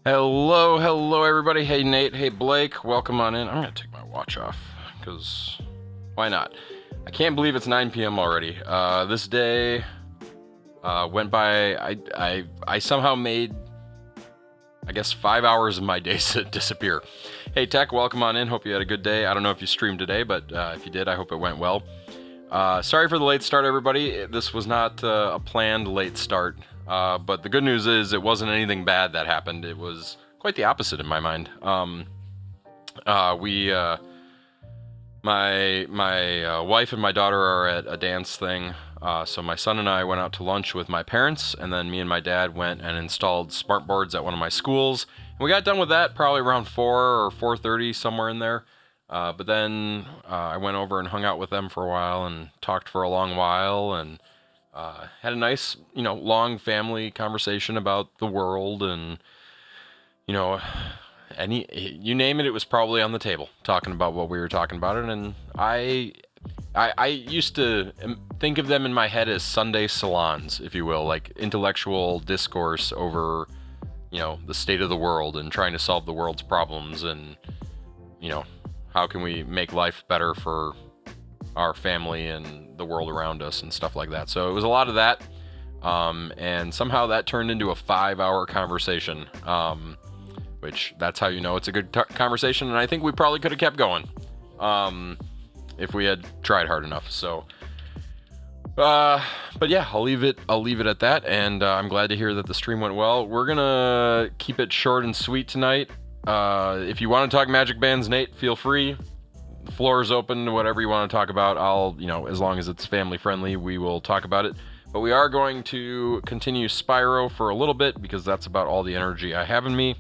Hello, everybody. Hey, Nate. Hey, Blake. Welcome on in. I'm gonna take my watch off because why not? I can't believe it's 9 p.m. already. This day went by. I somehow made, I guess, 5 hours of my day disappear. Hey, Tech. Welcome on in. Hope you had a good day. I don't know if you streamed today, but if you did, I hope it went well. Sorry for the late start, everybody. This was not a planned late start. But the good news is it wasn't anything bad that happened. It was quite the opposite in my mind. My wife and my daughter are at a dance thing. So my son and I went out to lunch with my parents, and then me and my dad went and installed smart boards at one of my schools. And we got done with that probably around 4 or 4:30, somewhere in there. But then I went over and hung out with them for a while and talked for a long while and had a nice, long family conversation about the world and, you know, any you name it, it was probably on the table talking about what we were talking about. And I used to think of them in my head as Sunday salons, if you will, like intellectual discourse over, the state of the world and trying to solve the world's problems and, how can we make life better for our family and the world around us and stuff like that. So it was a lot of that. And somehow that turned into a 5-hour conversation, which that's how you know it's a good conversation. And I think we probably could have kept going if we had tried hard enough. So, but yeah, I'll leave it at that. And I'm glad to hear that the stream went well. We're gonna keep it short and sweet tonight. If you want to talk Magic Bands, Nate, feel free. The floor is open to whatever you want to talk about. I'll, as long as it's family friendly, we will talk about it. But we are going to continue Spyro for a little bit because that's about all the energy I have in me.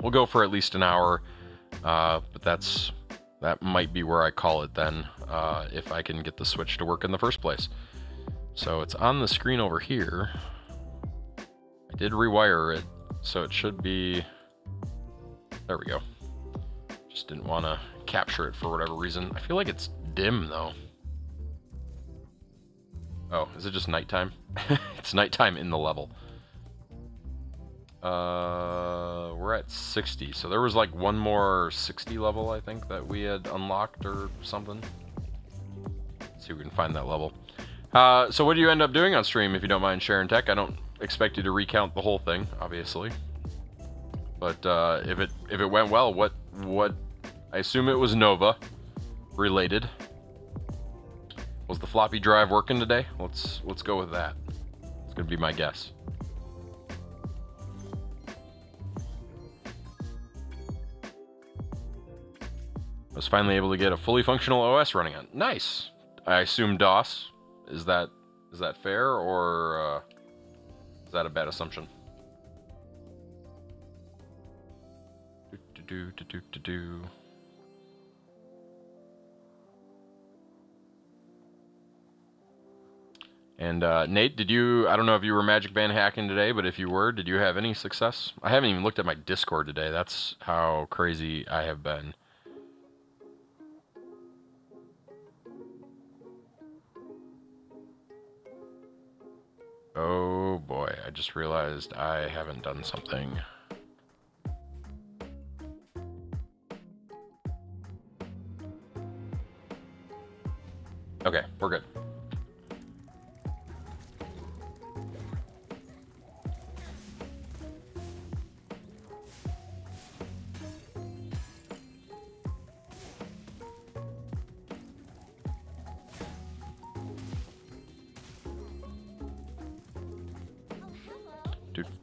We'll go for at least an hour, but that might be where I call it then, if I can get the Switch to work in the first place. So it's on the screen over here. I did rewire it, so it should be... There we go. Just didn't want to capture it for whatever reason. I feel like it's dim, though. Oh, is it just nighttime? It's nighttime in the level. We're at 60, so there was like one more 60 level, I think, that we had unlocked or something. Let's see if we can find that level. So what do you end up doing on stream, if you don't mind sharing, Tech? I don't expect you to recount the whole thing, obviously. But if it went well, what I assume it was Nova related. Was the floppy drive working today? Let's go with that. It's gonna be my guess. I was finally able to get a fully functional OS running on. Nice. I assume DOS. Is that fair, or is that a bad assumption? Do. And Nate, I don't know if you were Magic Band hacking today, but if you were, did you have any success? I haven't even looked at my Discord today. That's how crazy I have been. Oh boy, I just realized I haven't done something. Okay, we're good.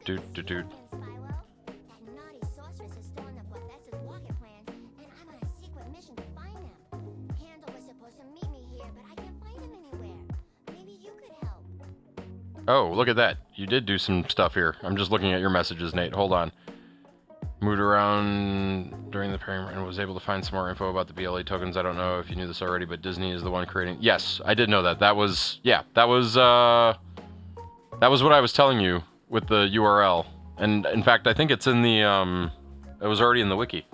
Dude. Oh, look at that. You did do some stuff here. I'm just looking at your messages, Nate. Hold on. Moved around during the pairing and was able to find some more info about the BLA tokens. I don't know if you knew this already, but Disney is the one creating... Yes, I did know that. That was what I was telling you with the URL. And in fact, I think it's in the, it was already in the wiki.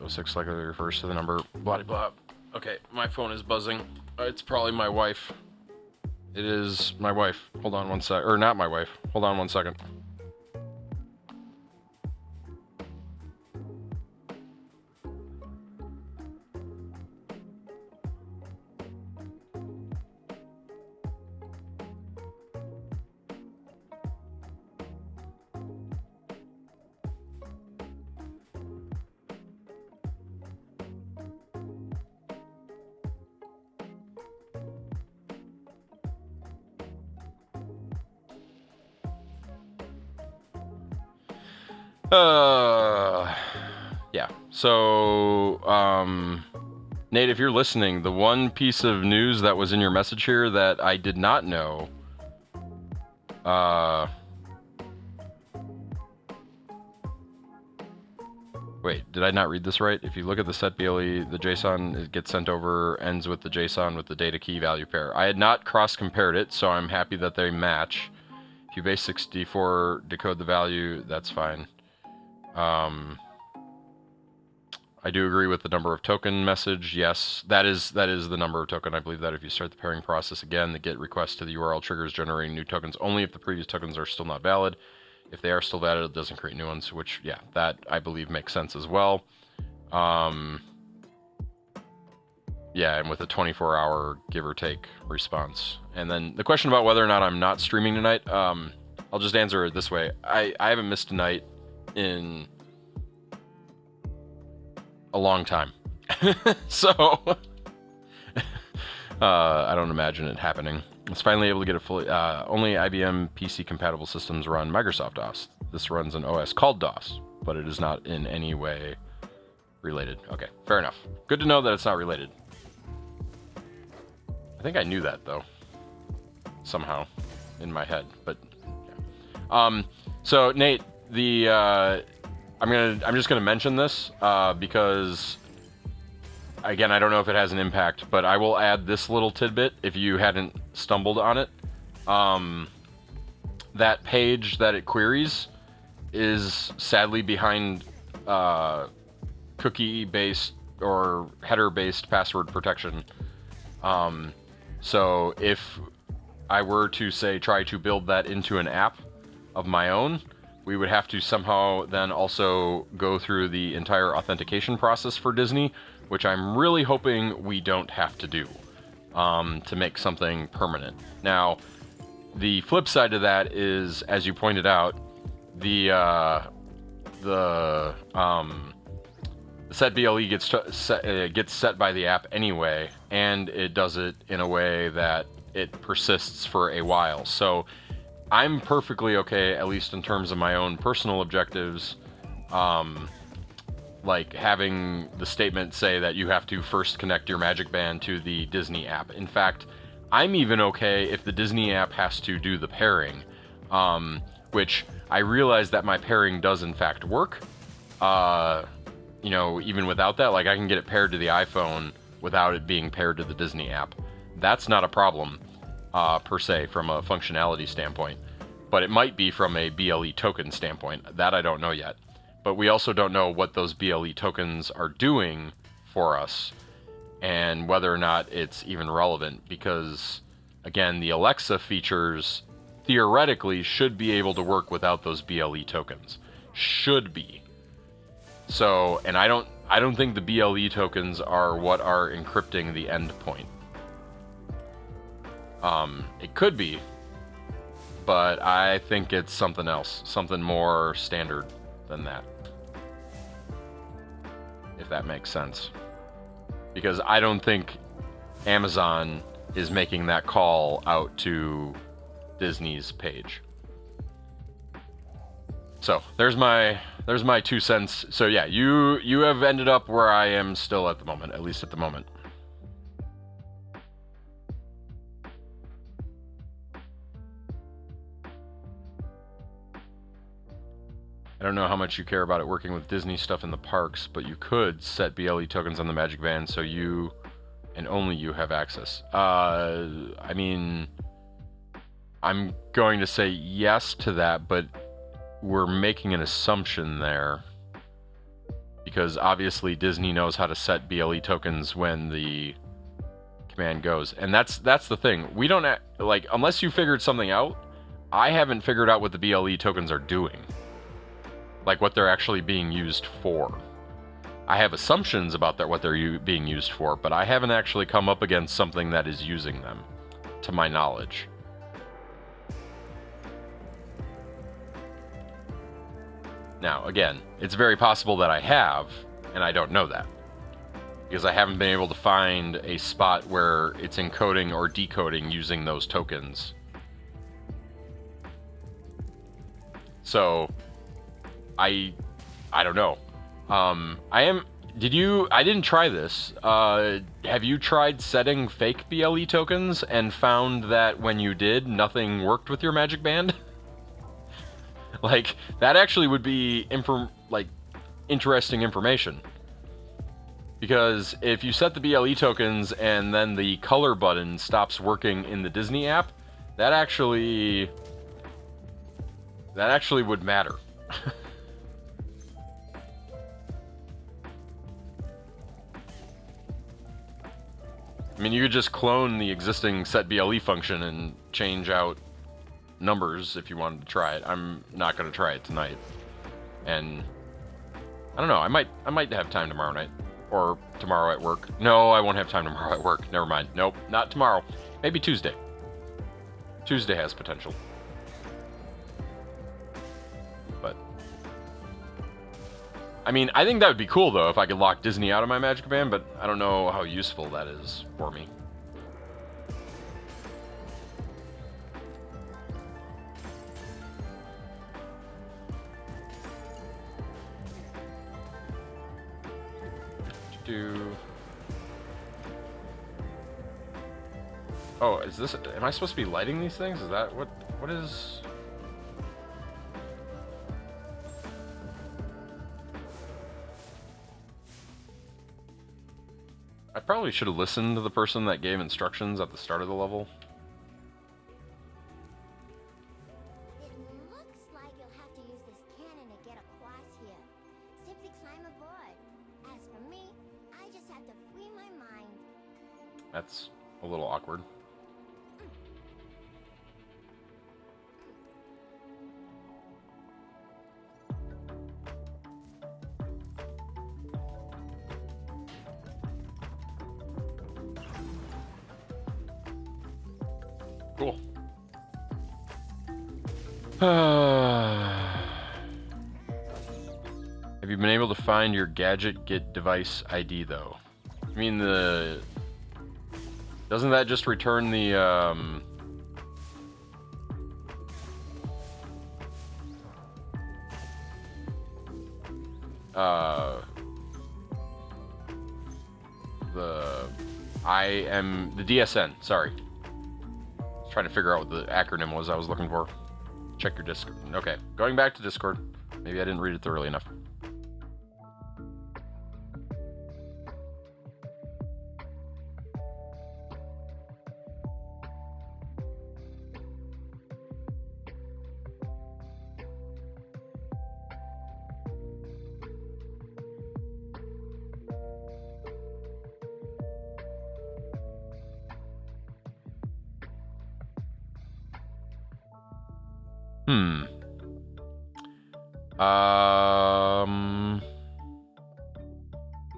506 likely refers to the number blah blah. Okay, my phone is buzzing. It's probably my wife. It is my wife. Hold on one sec. Or not my wife. Hold on one second. Yeah. So, Nate, if you're listening, the one piece of news that was in your message here that I did not know, wait, did I not read this right? If you look at the set BLE, the JSON it gets sent over, ends with the JSON with the data key value pair. I had not cross-compared it, so I'm happy that they match. If you base 64 decode the value, that's fine. I do agree with the number of token message. Yes, that is the number of token. I believe that if you start the pairing process again, the GET request to the URL triggers generating new tokens only if the previous tokens are still not valid. If they are still valid, it doesn't create new ones, which, yeah, that I believe makes sense as well. Yeah, and with a 24-hour give or take response. And then the question about whether or not I'm not streaming tonight, I'll just answer it this way. I haven't missed a night in a long time. So I don't imagine it happening. It's finally able to get a fully only IBM PC compatible systems run Microsoft DOS. This runs an OS called DOS, but it is not in any way related. Okay, fair enough. Good to know that it's not related. I think I knew that though, somehow in my head, but yeah. So Nate, I'm just gonna mention this because, again, I don't know if it has an impact, but I will add this little tidbit if you hadn't stumbled on it. That page that it queries is sadly behind cookie-based or header-based password protection. So if I were to say try to build that into an app of my own, we would have to somehow then also go through the entire authentication process for Disney, which I'm really hoping we don't have to do to make something permanent. Now, the flip side of that is, as you pointed out, the set BLE gets set by the app anyway, and it does it in a way that it persists for a while. So I'm perfectly okay, at least in terms of my own personal objectives, like having the statement say that you have to first connect your Magic Band to the Disney app. In fact, I'm even okay if the Disney app has to do the pairing, which I realize that my pairing does in fact work. You know, even without that, like I can get it paired to the iPhone without it being paired to the Disney app. That's not a problem, per se, from a functionality standpoint. But it might be from a BLE token standpoint. That I don't know yet. But we also don't know what those BLE tokens are doing for us and whether or not it's even relevant, because, again, the Alexa features theoretically should be able to work without those BLE tokens. Should be. So, and I don't think the BLE tokens are what are encrypting the endpoint. It could be, but I think it's something else, something more standard than that, if that makes sense. Because I don't think Amazon is making that call out to Disney's page. So there's my 2 cents. So yeah, you have ended up where I am still at the moment, at least at the moment. I don't know how much you care about it working with Disney stuff in the parks, but you could set BLE tokens on the Magic Band so you and only you have access. I mean, I'm going to say yes to that, but we're making an assumption there because obviously Disney knows how to set BLE tokens when the command goes. And that's the thing. We don't like, unless you figured something out, I haven't figured out what the BLE tokens are doing. Like what they're actually being used for. I have assumptions about what they're being used for, but I haven't actually come up against something that is using them, to my knowledge. Now, again, it's very possible that I have, and I don't know that. Because I haven't been able to find a spot where it's encoding or decoding using those tokens. So, I don't know. I didn't try this. Have you tried setting fake BLE tokens and found that when you did, nothing worked with your magic band? Like, that actually would be interesting information. Because if you set the BLE tokens and then the color button stops working in the Disney app, that actually would matter. I mean, you could just clone the existing set BLE function and change out numbers if you wanted to try it. I'm not going to try it tonight. And I don't know, I might have time tomorrow night. Or tomorrow at work. No, I won't have time tomorrow at work. Never mind. Nope, not tomorrow. Maybe Tuesday. Tuesday has potential. But I mean, I think that would be cool, though, if I could lock Disney out of my Magic Band, but I don't know how useful that is for me. Oh, is this... Am I supposed to be lighting these things? Is that... What is... I probably should have listened to the person that gave instructions at the start of the level. It looks like you'll have to use this cannon to get across here. Simply climb aboard. As for me, I just have to free my mind. That's a little awkward. Cool. Have you been able to find your gadget get device ID though? I mean doesn't that just return the the DSN, sorry. Trying to figure out what the acronym was I was looking for. Check your Discord. Okay, going back to Discord. Maybe I didn't read it thoroughly enough.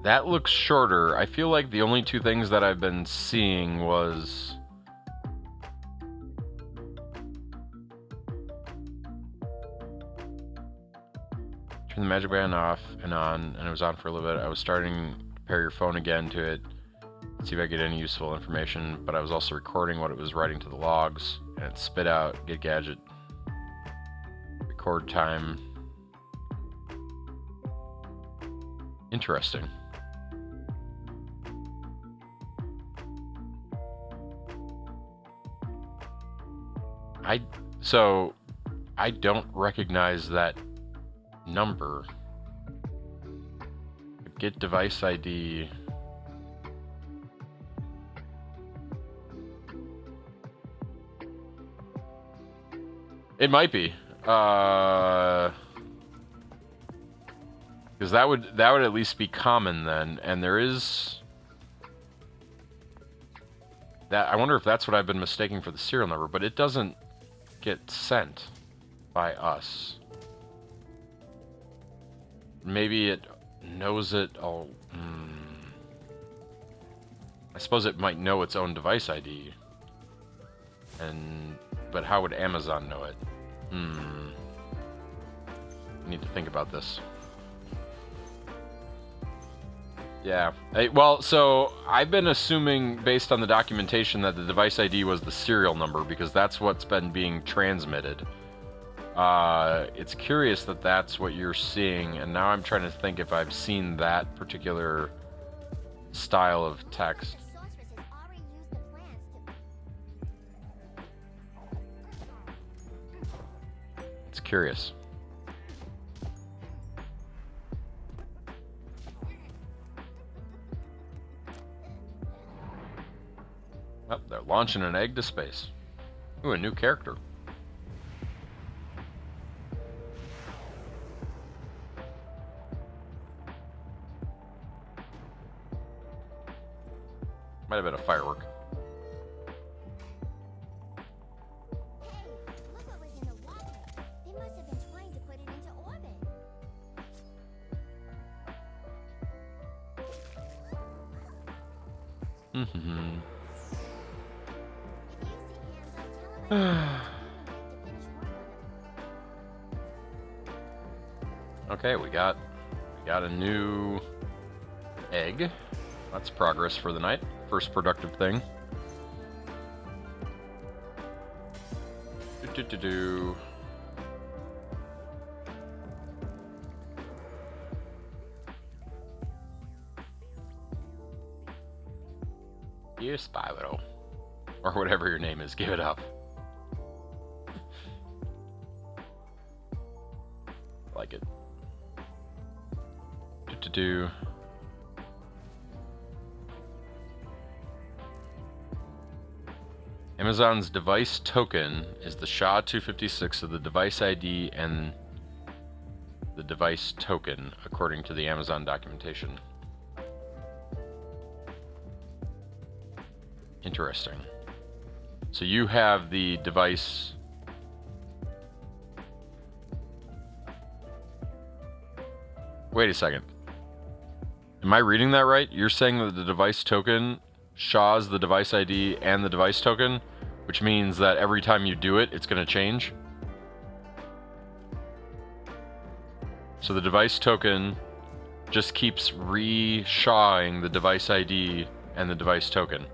That looks shorter. I feel like the only two things that I've been seeing was... Turn the Magic Band off and on, and it was on for a little bit. I was starting to pair your phone again to it, see if I get any useful information, but I was also recording what it was writing to the logs, and it spit out, get gadget, record time. Interesting. So I don't recognize that number. Get device ID. It might be. Because that would at least be common then, and there is that. I wonder if that's what I've been mistaking for the serial number, but it doesn't get sent by us. Maybe it knows it all. I suppose it might know its own device ID. But how would Amazon know it? I need to think about this. Yeah. Well, so I've been assuming, based on the documentation, that the device ID was the serial number, because that's what's been being transmitted. It's curious that that's what you're seeing, and now I'm trying to think if I've seen that particular style of text. It's curious. Oh, they're launching an egg to space. Ooh, a new character. Might have been a firework. Hey, look what was in the water. They must have been trying to put it into orbit. If you see Amazon, tell them I to finish work on it. Okay, we got a new egg. That's progress for the night. First productive thing. Do. You Spyro. Or whatever your name is, give it up. Like it. Do. Amazon's device token is the SHA-256 of the device ID and the device token, according to the Amazon documentation. Interesting. So you have the device. Wait a second. Am I reading that right? You're saying that the device token SHA's the device ID and the device token, which means that every time you do it, it's going to change. So the device token just keeps re-SHAing the device ID and the device token.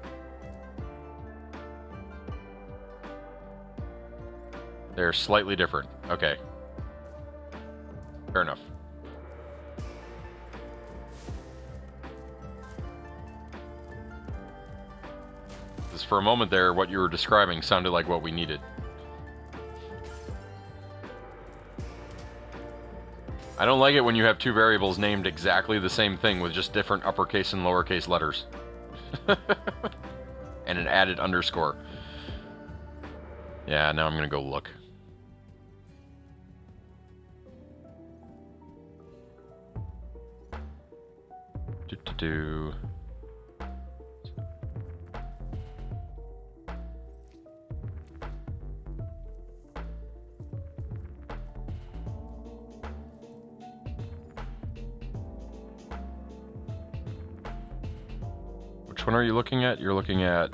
They're slightly different. Okay. Fair enough. For a moment there, what you were describing sounded like what we needed. I don't like it when you have two variables named exactly the same thing with just different uppercase and lowercase letters. And an added underscore. Yeah, now I'm gonna go look. Do. Which one are you looking at? You're looking at...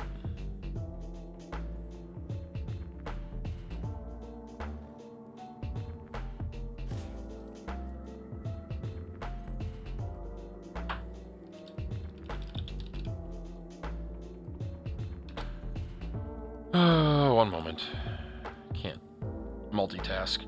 one moment. Can't multitask.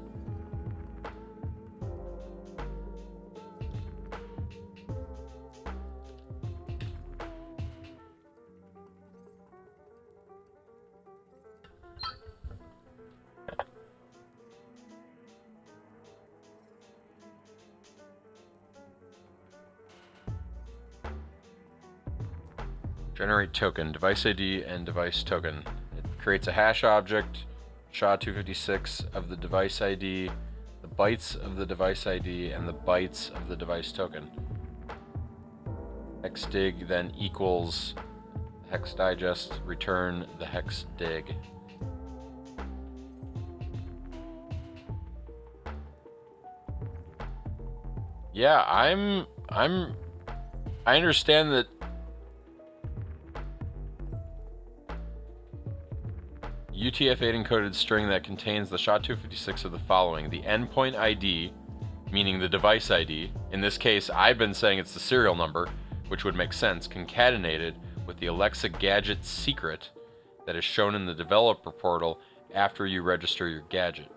Generate token, device ID and device token. It creates a hash object, SHA-256 of the device ID, the bytes of the device ID and the bytes of the device token. Hex dig then equals hex digest, return the hex dig. Yeah, I understand that UTF-8 encoded string that contains the SHA-256 of the following: the endpoint ID, meaning the device ID. In this case, I've been saying it's the serial number, which would make sense, concatenated with the Alexa gadget secret that is shown in the developer portal after you register your gadget.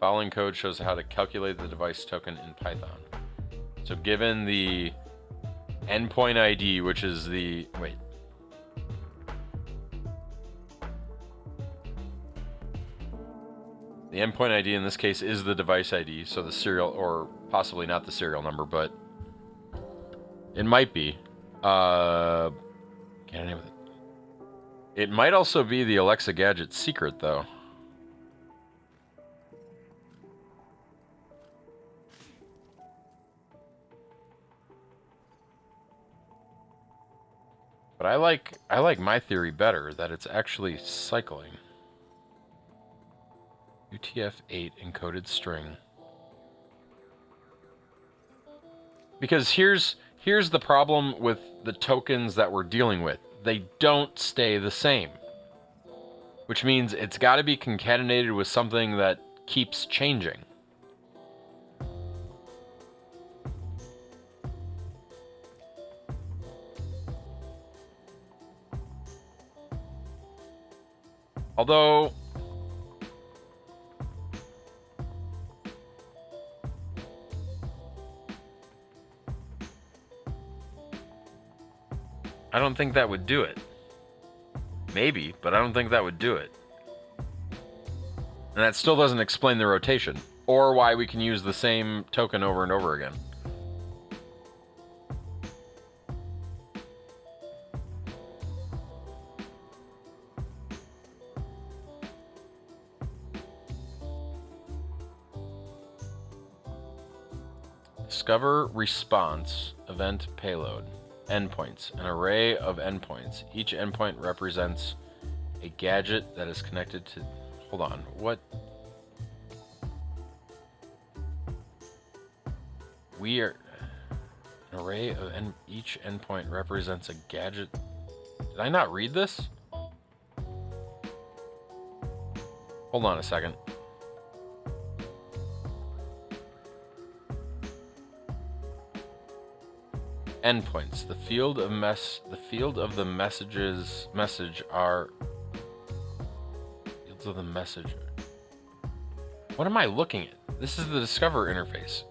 Following code shows how to calculate the device token in Python. So given the endpoint ID, which is the... wait. The endpoint ID in this case is the device ID, so the serial, or possibly not the serial number, but it might be. Can't name it. It might also be the Alexa gadget secret, though. But I like my theory better, that it's actually cycling. UTF-8 encoded string. Because here's the problem with the tokens that we're dealing with. They don't stay the same. Which means it's got to be concatenated with something that keeps changing. Although I don't think that would do it. Maybe, but I don't think that would do it. And that still doesn't explain the rotation, or why we can use the same token over and over again. Discover response event payload. Endpoints. An array of endpoints. Each endpoint represents a gadget that is connected to... Hold on. What? We are... An array of... Each endpoint represents a gadget... Did I not read this? Hold on a second. Endpoints. The field of the message are fields of the message. What am I looking at? This is the Discover interface.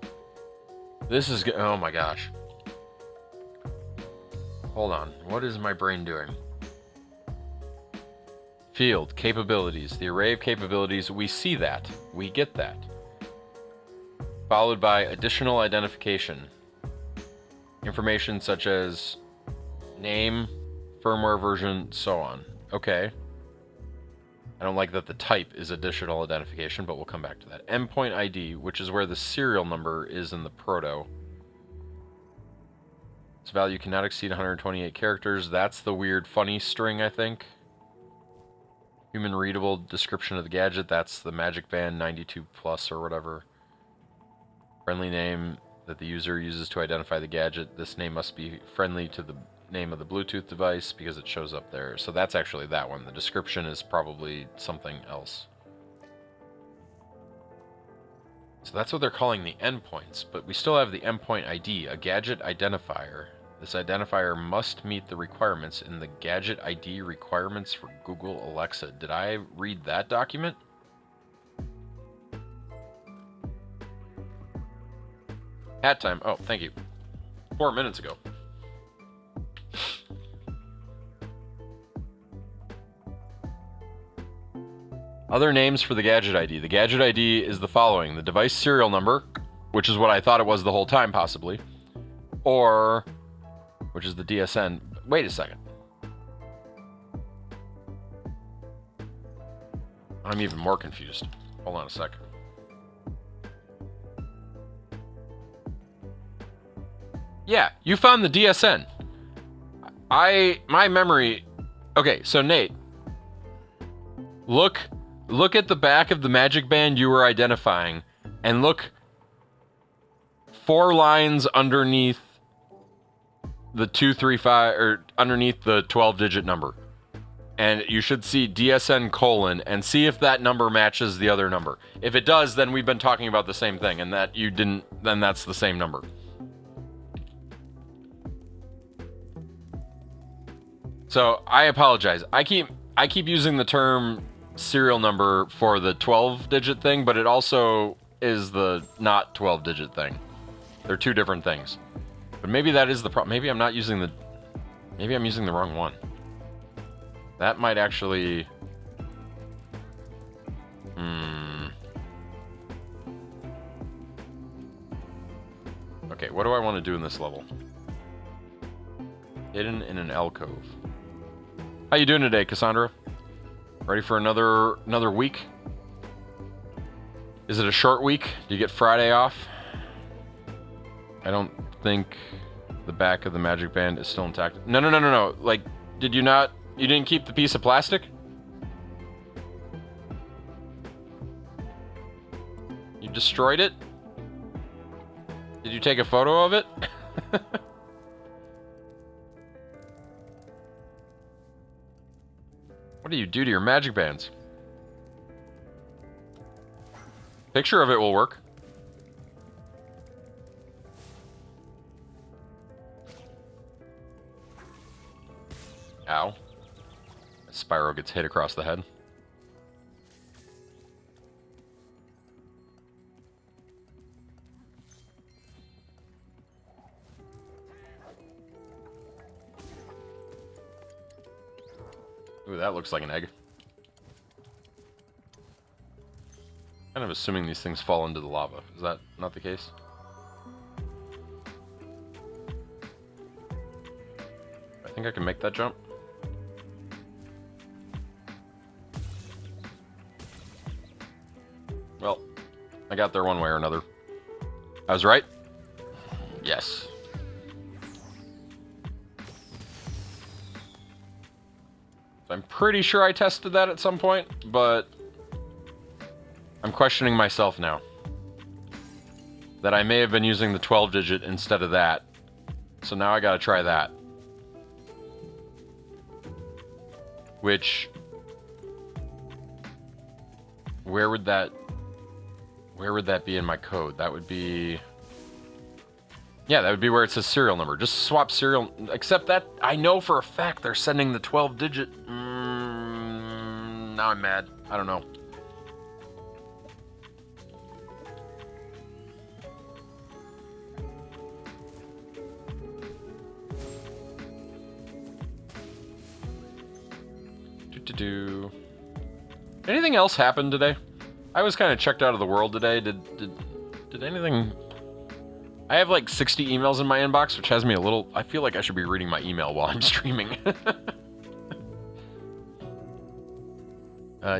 This is oh my gosh. Hold on. What is my brain doing? Field capabilities. The array of capabilities. We see that. We get that. Followed by additional identification. Information such as name, firmware version, so on. Okay. I don't like that the type is additional identification, but we'll come back to that. Endpoint ID, which is where the serial number is in the proto. Its value cannot exceed 128 characters. That's the weird funny string, I think. Human readable description of the gadget. That's the Magic Band 92 plus or whatever. Friendly name that the user uses to identify the gadget. This name must be friendly to the name of the Bluetooth device because it shows up there. So that's actually that one. The description is probably something else. So that's what they're calling the endpoints, but we still have the endpoint ID, a gadget identifier. This identifier must meet the requirements in the gadget ID requirements for Google Alexa. Did I read that document? Hat time. Oh, thank you. 4 minutes ago. Other names for the gadget ID. The gadget ID is the following: the device serial number, which is what I thought it was the whole time, possibly, or which is the DSN. Wait a second. I'm even more confused. Hold on a sec. Yeah, you found the DSN. My memory. Okay, so Nate, look at the back of the magic band you were identifying, and look 4 lines underneath the 235 or underneath the 12-digit number, and you should see DSN colon and see if that number matches the other number. If it does, then we've been talking about the same thing, and that you didn't, then that's the same number. So I apologize. I keep using the term serial number for the 12-digit thing, but it also is the not 12-digit thing. They're 2 different things. But maybe that is the problem. Maybe I'm using the wrong one. That might actually... Okay, what do I want to do in this level? Hidden in an alcove. How you doing today, Cassandra? Ready for another week? Is it a short week? Do you get Friday off? I don't think the back of the magic band is still intact. No. Like, you didn't keep the piece of plastic? You destroyed it? Did you take a photo of it? What do you do to your magic bands? Picture of it will work. Ow. Spyro gets hit across the head. Ooh, that looks like an egg. Kind of assuming these things fall into the lava. Is that not the case? I think I can make that jump. Well, I got there one way or another. I was right? Yes. I'm pretty sure I tested that at some point, but I'm questioning myself now. That I may have been using the 12-digit instead of that. So now I gotta try that. Which... Where would that be in my code? That would be... Yeah, that would be where it says serial number. Just swap serial... Except that I know for a fact they're sending the 12-digit... now I'm mad. I don't know. Anything else happen today? I was kind of checked out of the world today. Did anything... I have like 60 emails in my inbox, which has me a little... I feel like I should be reading my email while I'm streaming.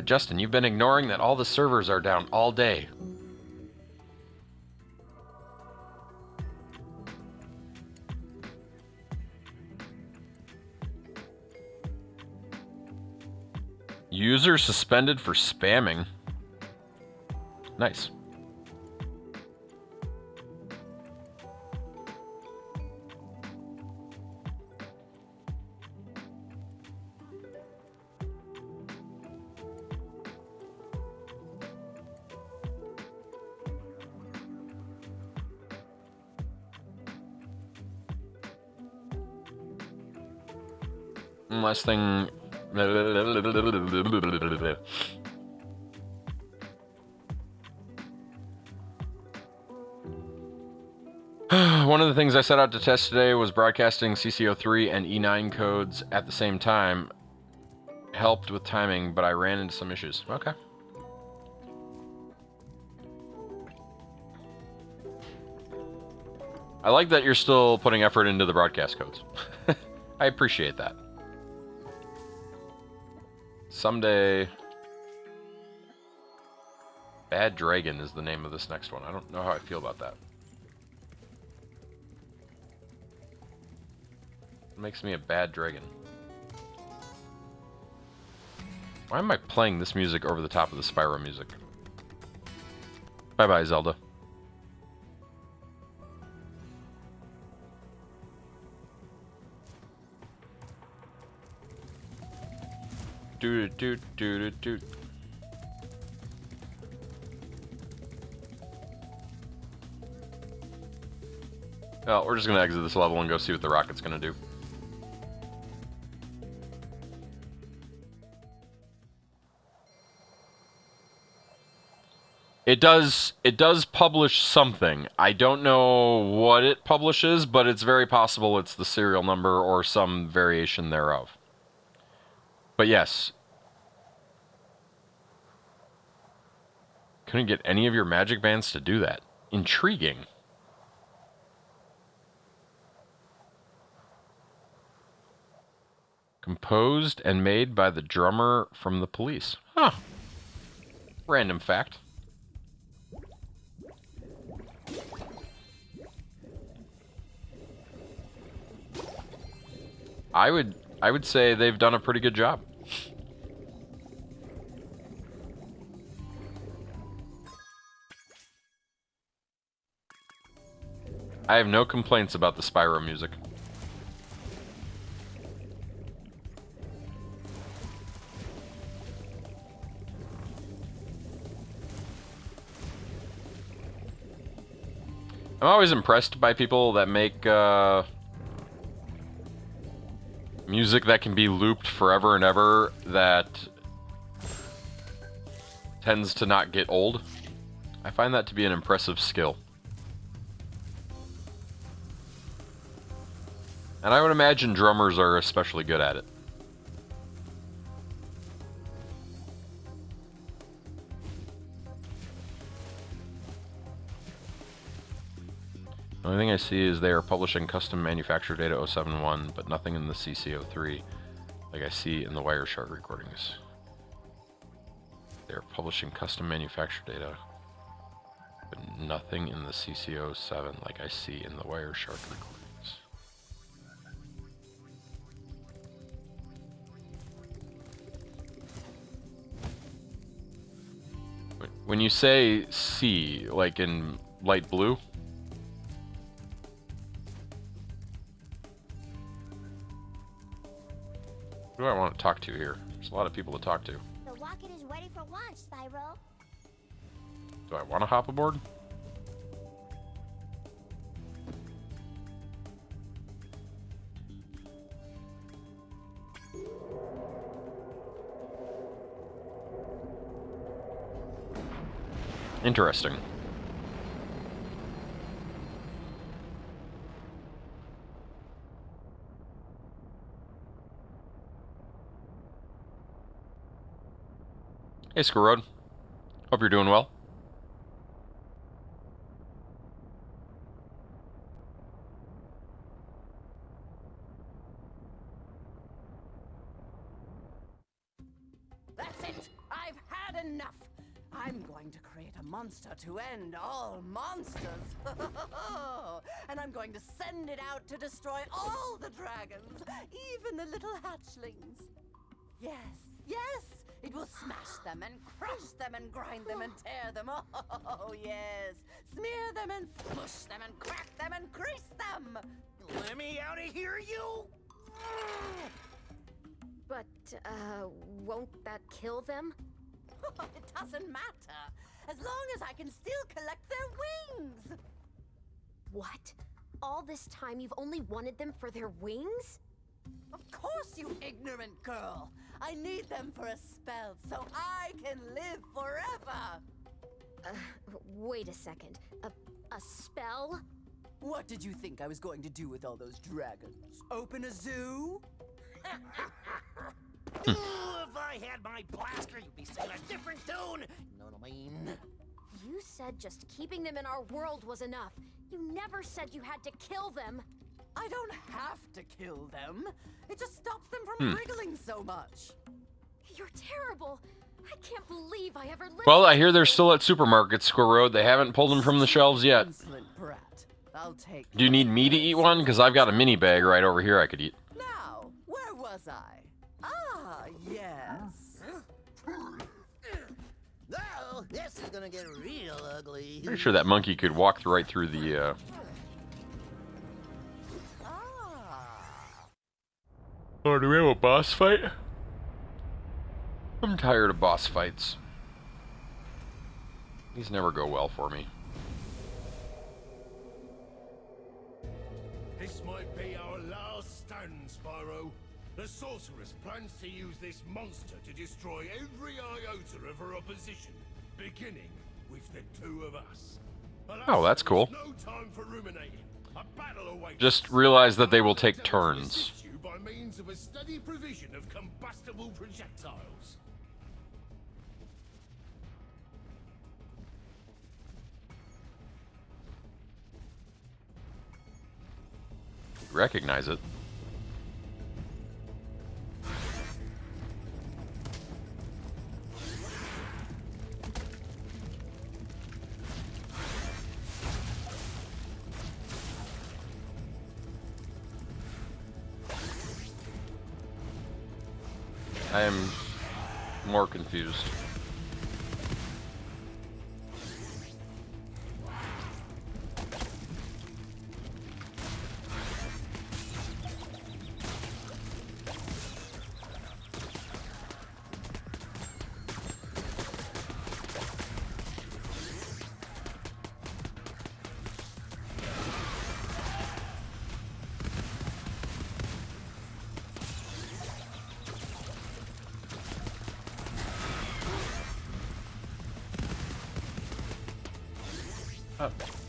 Justin, you've been ignoring that all the servers are down all day. User suspended for spamming. Nice. Last thing... One of the things I set out to test today was broadcasting CC03 and E9 codes at the same time. Helped with timing, but I ran into some issues. Okay. I like that you're still putting effort into the broadcast codes. I appreciate that. Someday Bad Dragon is the name of this next one. I don't know how I feel about that. It makes me a bad dragon. Why am I playing this music over the top of the Spyro music? Bye-bye, Zelda. Do. Well, we're just gonna exit this level and go see what the rocket's gonna do. It does publish something. I don't know what it publishes, but it's very possible it's the serial number or some variation thereof. But yes. Couldn't get any of your magic bands to do that. Intriguing. Composed and made by the drummer from The Police. Huh. Random fact. I would say they've done a pretty good job. I have no complaints about the Spyro music. I'm always impressed by people that make music that can be looped forever and ever that tends to not get old. I find that to be an impressive skill. And I would imagine drummers are especially good at it. The only thing I see is they are publishing custom manufacturer data 071, but nothing in the CC03 like I see in the Wireshark recordings. They are publishing custom manufacturer data, but nothing in the CC07 like I see in the Wireshark recordings. When you say C, like in light blue? Who do I want to talk to here? There's a lot of people to talk to. The rocket is ready for launch, Sypro. Do I want to hop aboard? Interesting. Hey, Squirrod. Hope you're doing well. That's it! I've had enough! I'm going to create a monster to end all monsters! And I'm going to send it out to destroy all the dragons, even the little hatchlings. Yes, yes! It will smash them and crush them and grind them and tear them. Oh, yes! Smear them and smush them and crack them and crease them! Let me out of here, you! But, won't that kill them? It doesn't matter, as long as I can still collect their wings! What? All this time you've only wanted them for their wings? Of course, you ignorant girl! I need them for a spell so I can live forever! Wait a second. A spell? What did you think I was going to do with all those dragons? Open a zoo? Ooh, if I had my blaster, you'd be singing a different tune! Know what I mean? You said just keeping them in our world was enough. You never said you had to kill them. I don't have to kill them. It just stops them from wriggling so much. You're terrible. I can't believe I ever listened. Well, I hear they're still at Supermarket Square Road. They haven't pulled them from the shelves yet. Insolent brat. I'll take. Do you need me to eat one? Because I've got a mini bag right over here I could eat. Now, where was I? Ah, yes. Oh, this is gonna get real ugly. Pretty sure that monkey could walk right through the, Ah. Oh, do we have a boss fight? I'm tired of boss fights. These never go well for me. This might be our last stand, Spyro. The sorceress plans to use this monster to destroy every iota of her opposition, beginning with the two of us. Alas, Oh, that's there is cool. No time for ruminating. A battle awaits. Just realize that they will take turns. Assist you by means of a steady provision of combustible projectiles. Recognize it. I am more confused.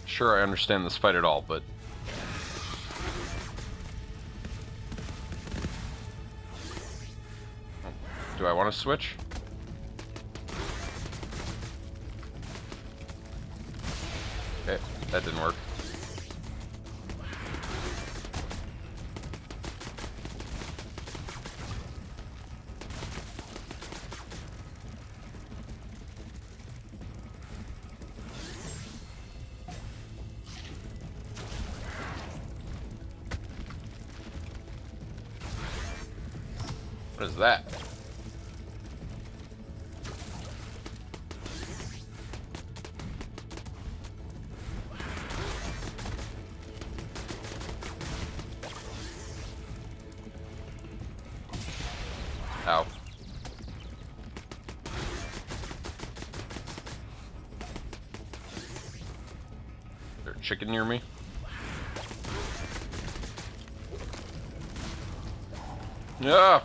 Sure, I understand this fight at all, but do I want to switch? Okay, that didn't work. What is that? Ow. Is there a chicken near me? Yeah.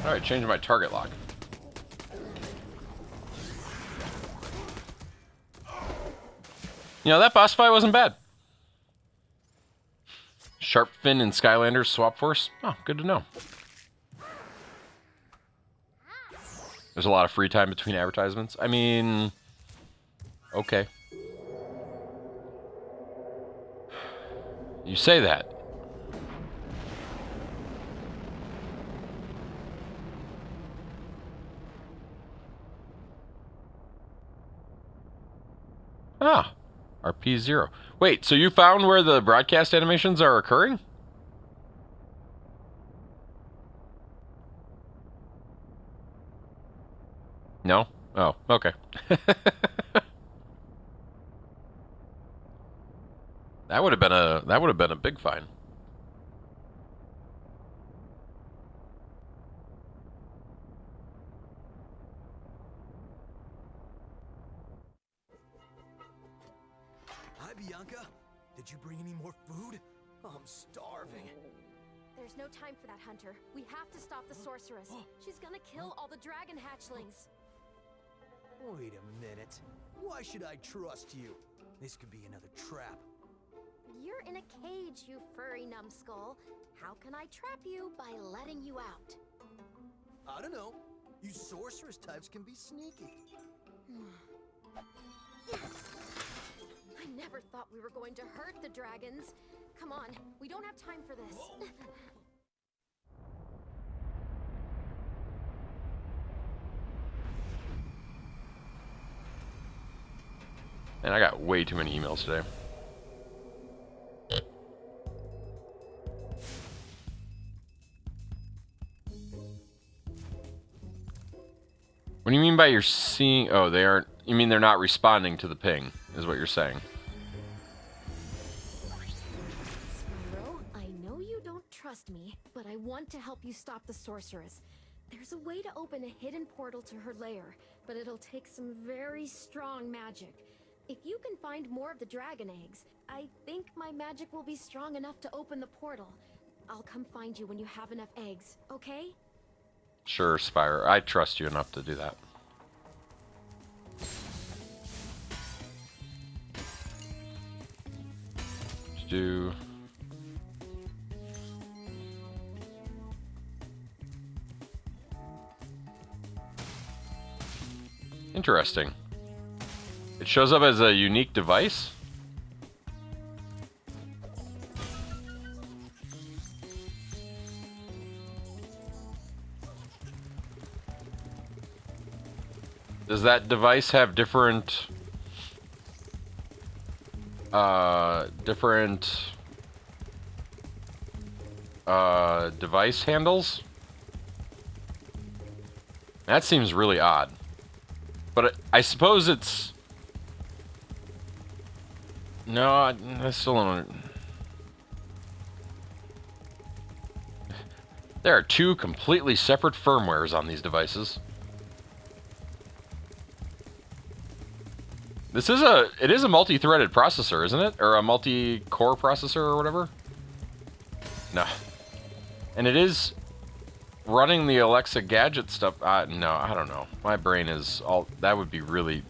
Alright, change my target lock. You know, that boss fight wasn't bad. Sharpfin and Skylanders swap force? Oh, good to know. There's a lot of free time between advertisements. I mean, okay. You say that. Ah, RP0. Wait, so you found where the broadcast animations are occurring? No? Oh, okay. That would have been a big find. Hi, Bianca. Did you bring any more food? I'm starving. There's no time for that, Hunter. We have to stop the sorceress. She's gonna kill all the dragon hatchlings. Wait a minute. Why should I trust you? This could be another trap. in a cage, you furry numbskull. How can I trap you by letting you out? I don't know. You sorceress types can be sneaky. I never thought we were going to hurt the dragons. Come on, we don't have time for this. And I got way too many emails today. What do you mean by you're seeing? Oh, they aren't. You mean they're not responding to the ping, is what you're saying. Sypro, I know you don't trust me, but I want to help you stop the sorceress. There's a way to open a hidden portal to her lair, but it'll take some very strong magic. If you can find more of the dragon eggs, I think my magic will be strong enough to open the portal. I'll come find you when you have enough eggs, okay? Sure, Spire. I trust you enough to do that. Do. Interesting. It shows up as a unique device? Does that device have different device handles? That seems really odd. But I suppose it's... No, I still don't... There are two completely separate firmwares on these devices. It is a multi-threaded processor, isn't it? Or a multi-core processor or whatever? No. And it is running the Alexa gadget stuff. No, I don't know. My brain is all... That would be really...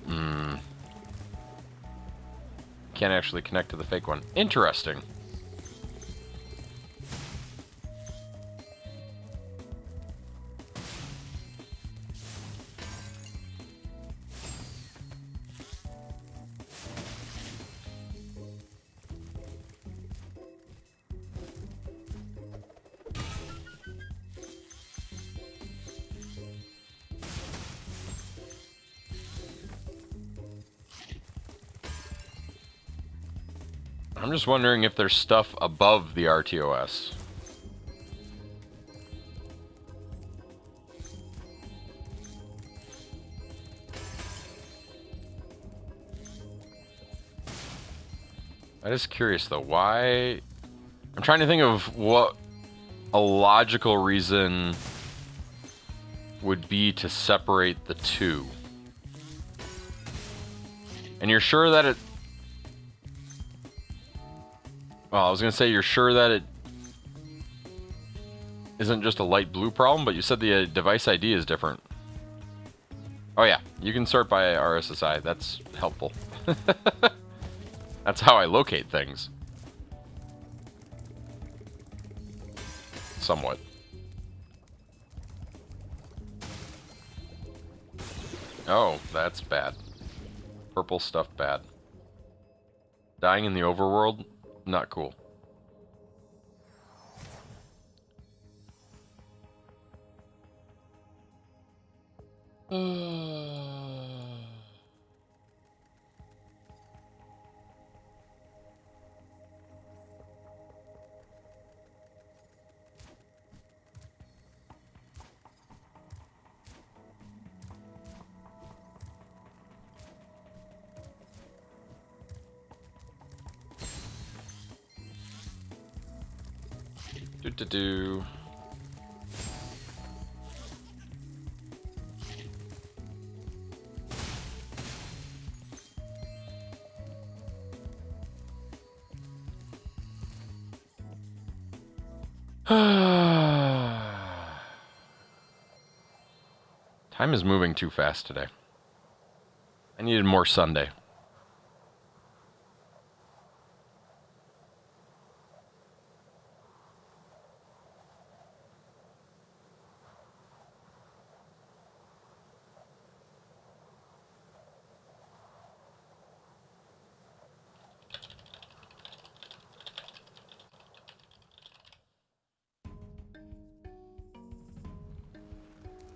Can't actually connect to the fake one. Interesting. I'm just wondering if there's stuff above the RTOS. I'm just curious though, why... I'm trying to think of what a logical reason would be to separate the two. And you're sure that it... Well, I was going to say you're sure that it isn't just a light blue problem, but you said the device ID is different. Oh yeah, you can sort by RSSI. That's helpful. That's how I locate things. Somewhat. Oh, that's bad. Purple stuff bad. Dying in the overworld? Not cool. Do. Time is moving too fast today. I needed more Sunday.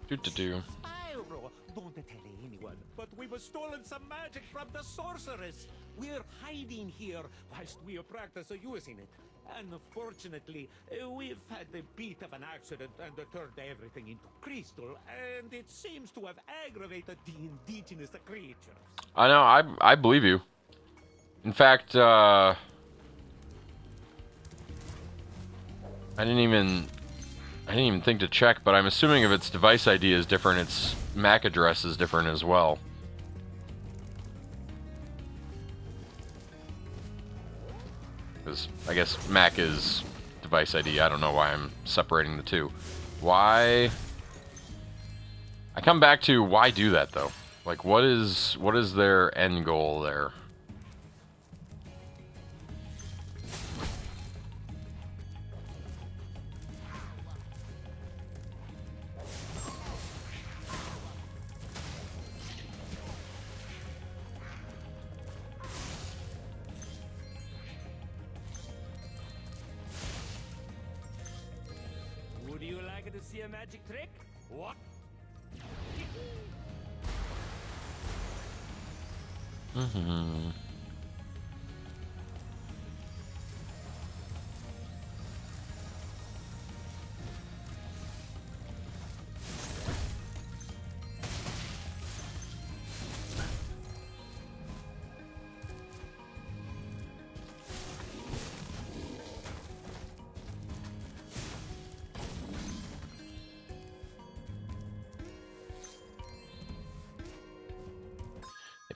Do. Sypro, don't tell anyone, but we were stolen some magic from the sorceress. We're hiding here whilst we practice using it. Unfortunately, we've had a bit of an accident and turned everything into crystal, and it seems to have aggravated the indigenous creatures. I know. I believe you. In fact, I didn't even think to check, but I'm assuming if its device ID is different, its MAC address is different as well. Because I guess MAC is device ID. I don't know why I'm separating the two. Why? I come back to why do that though? Like, what is their end goal there? Would you like to see a magic trick? What? Mm-hmm.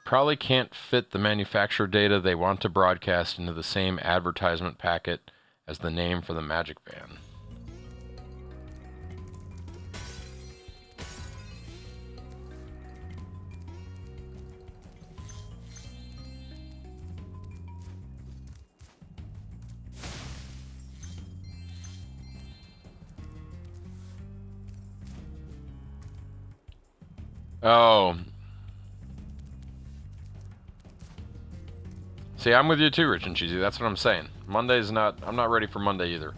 Probably can't fit the manufacturer data they want to broadcast into the same advertisement packet as the name for the magic band. Oh. See, I'm with you too, Rich and Cheesy. That's what I'm saying. I'm not ready for Monday either.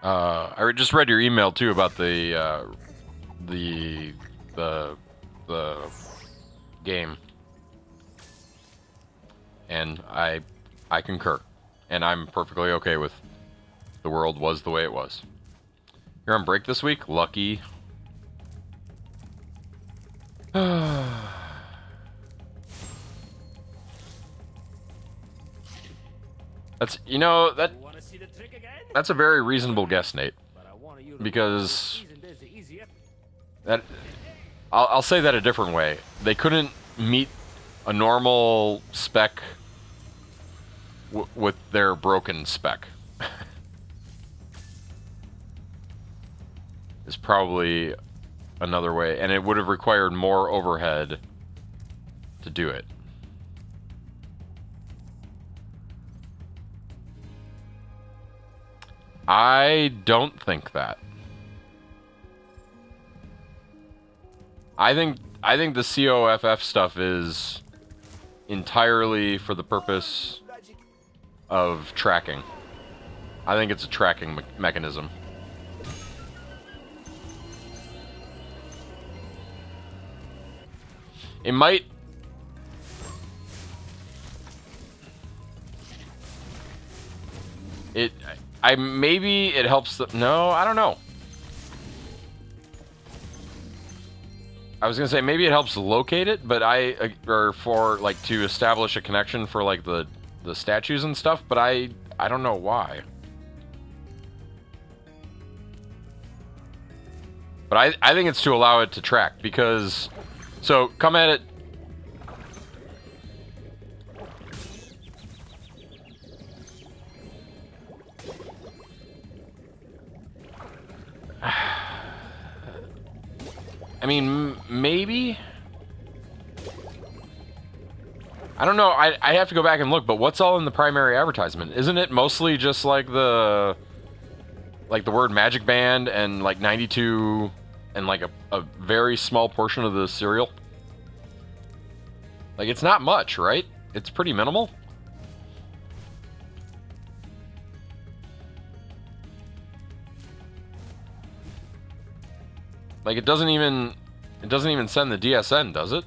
I just read your email too about the game. And I concur. And I'm perfectly okay with the world was the way it was. You're on break this week? Lucky. That's, you know, that's a very reasonable guess, Nate. Because that, I'll say that a different way. They couldn't meet a normal spec with their broken spec. Is probably another way, and it would have required more overhead to do it. I don't think that. I think the COFF stuff is entirely for the purpose of tracking. I think it's a tracking mechanism. It might... maybe it helps the... No, I don't know. I was gonna say maybe it helps locate it, but or for like to establish a connection for like the statues and stuff, but I don't know why. But I think it's to allow it to track, because so come at it. I mean, maybe. I don't know. I have to go back and look, but what's all in the primary advertisement? Isn't it mostly just like the word Magic Band and like 92 and like a very small portion of the cereal? Like, it's not much, right? It's pretty minimal. Like, it doesn't even send the DSN, does it?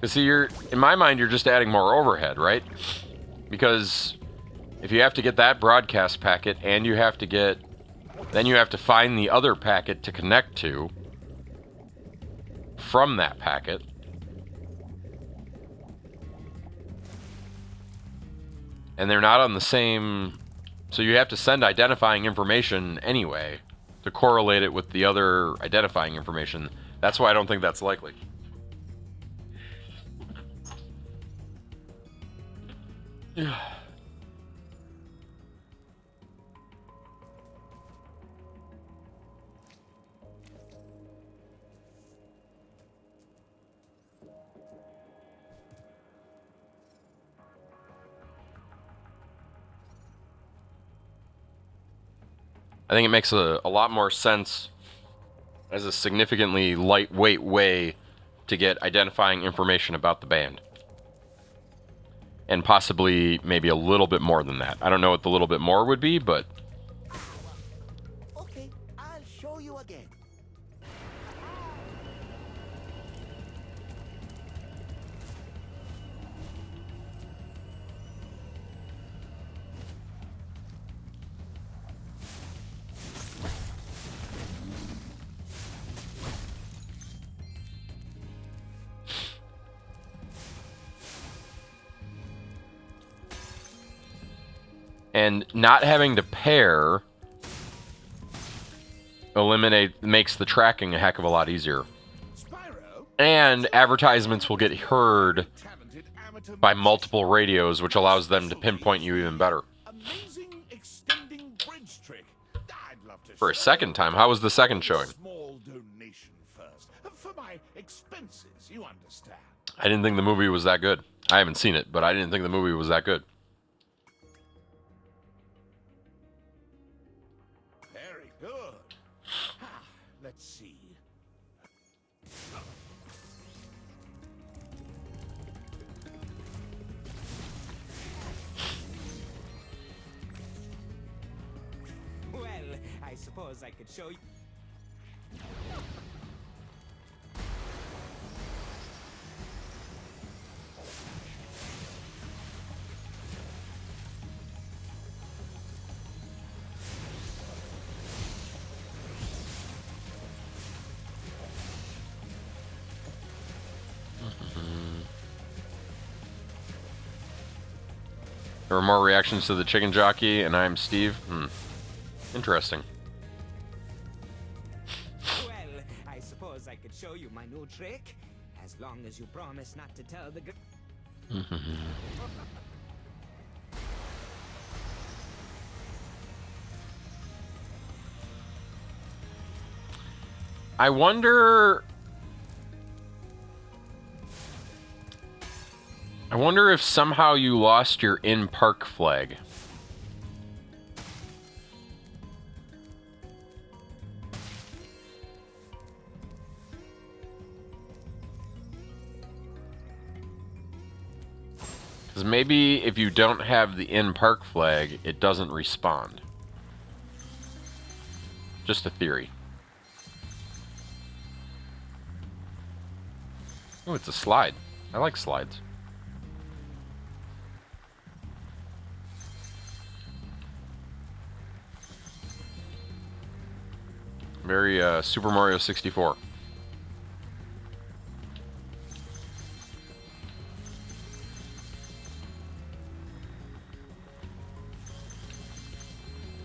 See, in my mind, you're just adding more overhead, right? Because if you have to get that broadcast packet and you have to find the other packet to connect to from that packet. And they're not on the same, so you have to send identifying information anyway to correlate it with the other identifying information. That's why I don't think that's likely. Yeah. I think it makes a lot more sense as a significantly lightweight way to get identifying information about the band. And possibly maybe a little bit more than that. I don't know what the little bit more would be, but... Okay, I'll show you again. And not having to pair makes the tracking a heck of a lot easier. Spyro, And advertisements will get heard talented amateur by multiple radios, which allows them to pinpoint you even better. amazing extending bridge trick. I'd love to For a show second you. time, how was the second showing? Small donation first for my expenses, you understand. I didn't think the movie was that good. I haven't seen it, but I didn't think the movie was that good. Very good. Let's see. Well, I suppose I could show you. There were more reactions to the chicken jockey, and I'm Steve. Interesting. Well, I suppose I could show you my new trick, as long as you promise not to tell the. I wonder if somehow you lost your in-park flag. Because maybe if you don't have the in-park flag, it doesn't respond. Just a theory. Oh, it's a slide. I like slides. Very Super Mario 64.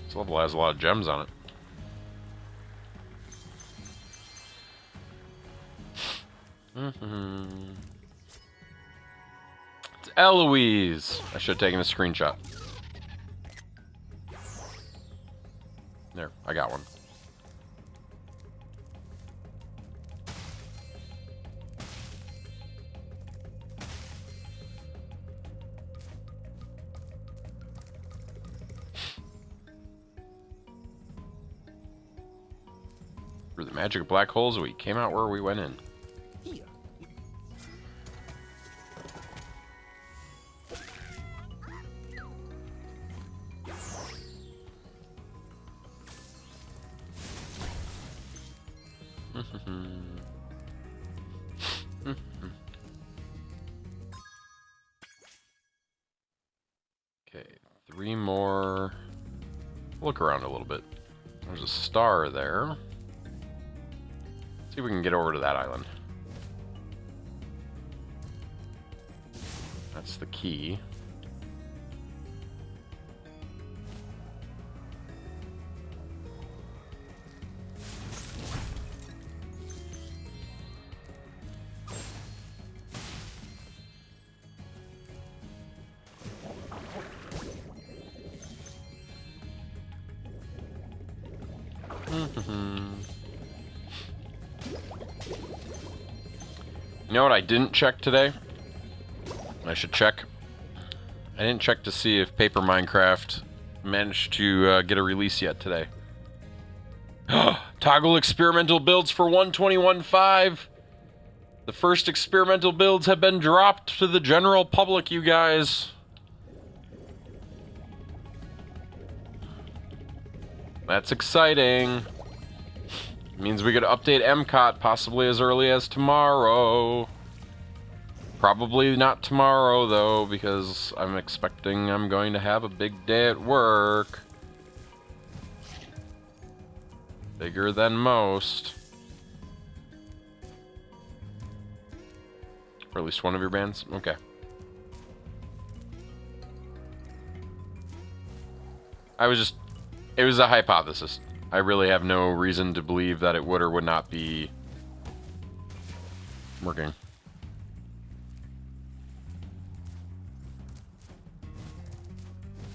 This level has a lot of gems on it. It's Eloise. I should have taken a screenshot. There, I got one. Through the magic of black holes, we came out where we went in. Here. Okay, 3 more. Look around a little bit. There's a star there. See if we can get over to that island. That's the key. You know what I didn't check today? I should check. I didn't check to see if Paper Minecraft managed to get a release yet today. Toggle experimental builds for 121.5. The first experimental builds have been dropped to the general public, you guys. That's exciting. Means we could update MCOT possibly as early as tomorrow. Probably not tomorrow, though, because I'm expecting I'm going to have a big day at work. Bigger than most. Or at least one of your bands? Okay. It was a hypothesis. I really have no reason to believe that it would or would not be working.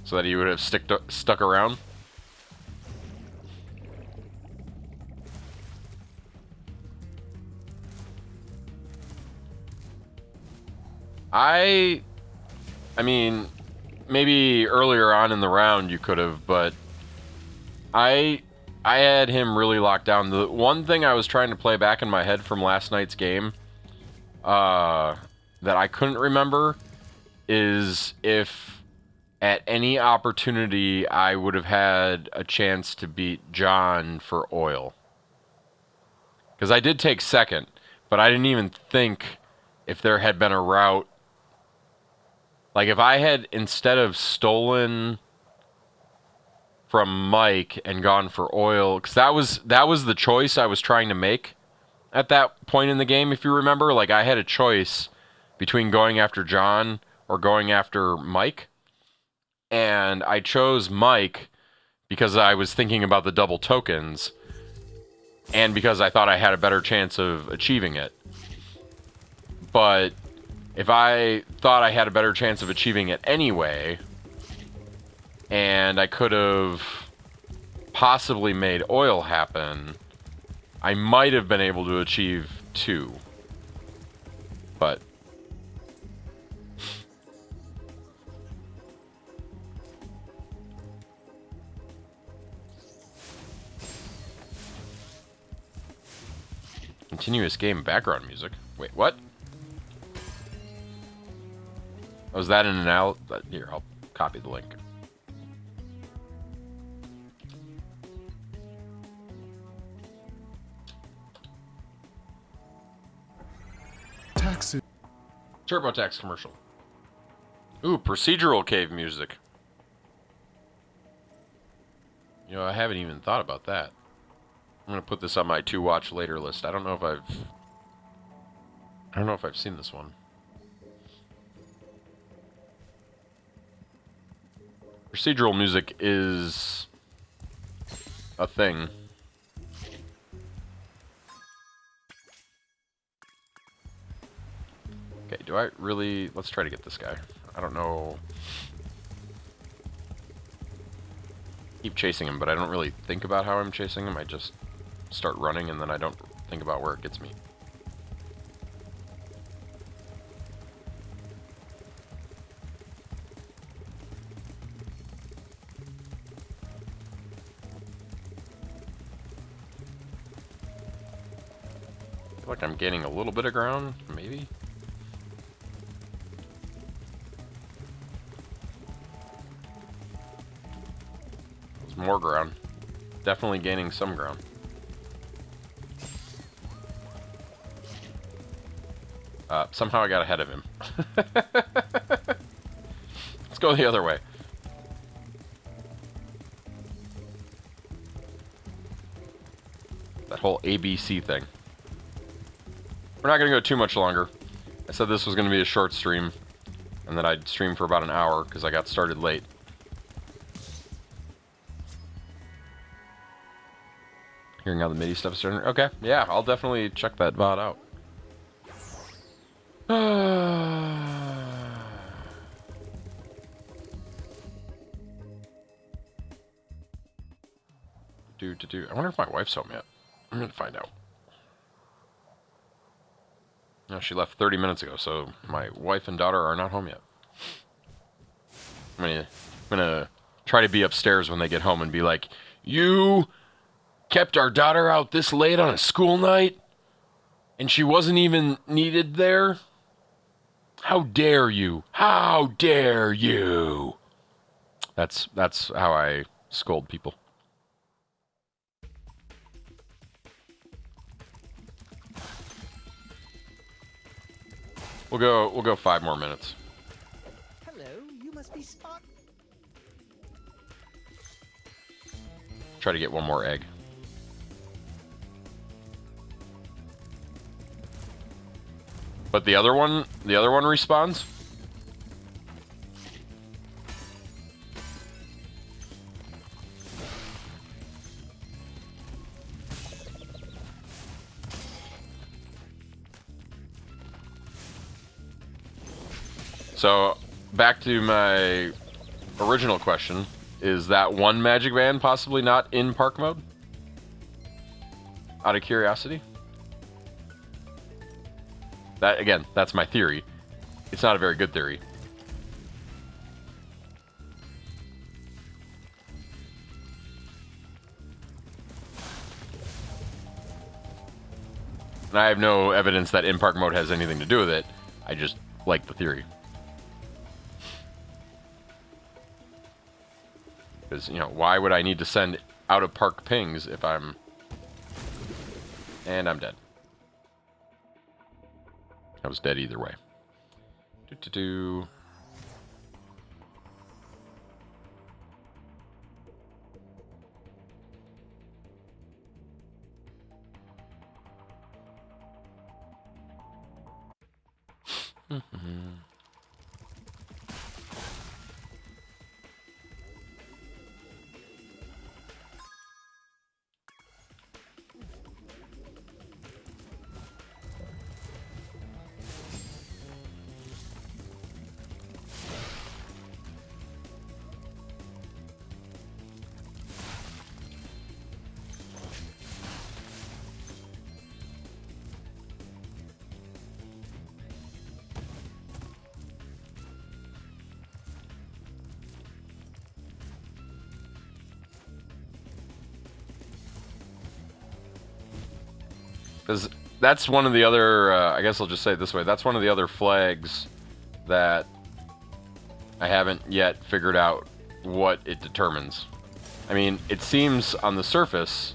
So that he would have stuck around. I mean, maybe earlier on in the round you could have, but I had him really locked down. The one thing I was trying to play back in my head from last night's game that I couldn't remember is if at any opportunity I would have had a chance to beat John for oil. Because I did take second, but I didn't even think if there had been a route. Like if I had, instead of stolen from Mike and gone for oil, because that was the choice I was trying to make at that point in the game, if you remember. Like I had a choice between going after John or going after Mike, and I chose Mike because I was thinking about the double tokens and because I thought I had a better chance of achieving it. But if I thought I had a better chance of achieving it anyway, and I could have possibly made oil happen, I might have been able to achieve 2. But continuous game background music. Wait, what? Was that in an Here, I'll copy the link. Taxi. TurboTax commercial. Ooh, procedural cave music. You know, I haven't even thought about that. I'm gonna put this on my to watch later list. I don't know if I've seen this one. Procedural music is a thing. Okay, do I really... Let's try to get this guy. I don't know... Keep chasing him, but I don't really think about how I'm chasing him. I just start running, and then I don't think about where it gets me. like I'm gaining a little bit of ground, maybe? It's more ground. Definitely gaining some ground. Somehow I got ahead of him. Let's go the other way. That whole ABC thing. We're not going to go too much longer. I said this was going to be a short stream, and that I'd stream for about an hour because I got started late. Hearing how the MIDI stuff is starting. Okay, yeah, I'll definitely check that VOD out. I wonder if my wife's home yet. I'm gonna find out. No, she left 30 minutes ago, so my wife and daughter are not home yet. I'm gonna try to be upstairs when they get home and be like, "You kept our daughter out this late on a school night, and she wasn't even needed there? How dare you? How dare you?" That's how I scold people. We'll go 5 more minutes. Hello, you must be Spot. Try to get one more egg. But the other one respawns? So, back to my original question. Is that one magic band possibly not in park mode? Out of curiosity? That, again, that's my theory. It's not a very good theory. And I have no evidence that in-park mode has anything to do with it. I just like the theory. Because, you know, why would I need to send out-of-park pings if I'm... And I'm dead. I was dead either way. Do-do-do. Because that's one of the other, I guess I'll just say it this way, that's one of the other flags that I haven't yet figured out what it determines. I mean, it seems on the surface